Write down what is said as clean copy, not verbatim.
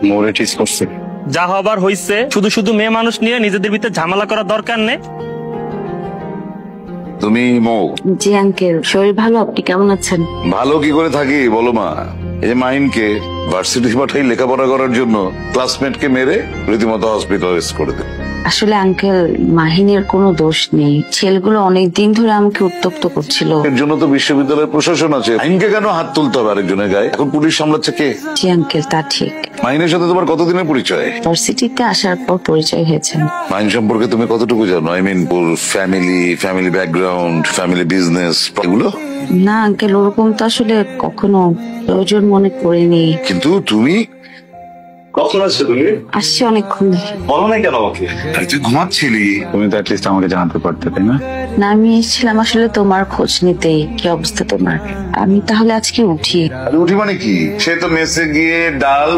মোরে ঠিক করছে। যা হবার হইছে, শুধু শুধু মেয়ে মানুষ নিয়ে নিজেদের ভিতরে ঝামেলা করার দরকার নেই। তুমি মৌ? জি আঙ্কেল, শরীর ভালো, আপনি কেমন আছেন? ভালো কি করে থাকি বলো মা। এই যে মাহিনকে ভার্সিটি পাঠাই লেখাপড়া করার জন্য ক্লাসমেটকে মেরে রীতিমতো হসপিটালাইজ করে দিল। আসলে আঙ্কেল, মাহিনের কোনো দোষ নেই। ছেলেগুলো অনেকদিন ধরে আমাকে উত্তপ্ত করছিল। এর জন্য তো বিশ্ববিদ্যালয়ের প্রশাসন আছে। মাহিনকে কেন হাত তুলতে হবে আরেকজনের গায়ে? এখন পুলিশ সামলাচ্ছে কে? জি আঙ্কেল, তা ঠিক। মাহিনের সাথে তোমার কতদিনের পরিচয়? ভার্সিটিতে আসার পর পরিচয় হয়েছে। মাহিন সম্পর্কে তুমি কতটুকু জানো? I mean family background, family business এগুলো? না আঙ্কেল, ওরকম তো আসলে কখনো প্রয়োজন মনে করিনি। কিন্তু তুমি কখন আসছো তুমি? আসছে অনেকক্ষণ। বলো না কেন আমাকে? তুই ঘুমাচ্ছিলি। তুমি তো অ্যাটলিস্ট আমাকে জানাতে পারতে, তাই না? না, আমি এসেছিলাম আসলে তোমার খোঁজ নিতে, কি অবস্থা তোমার। আমি তাহলে আজকে উঠি। উঠি মানে কি? সে তো মেসে গিয়ে ডাল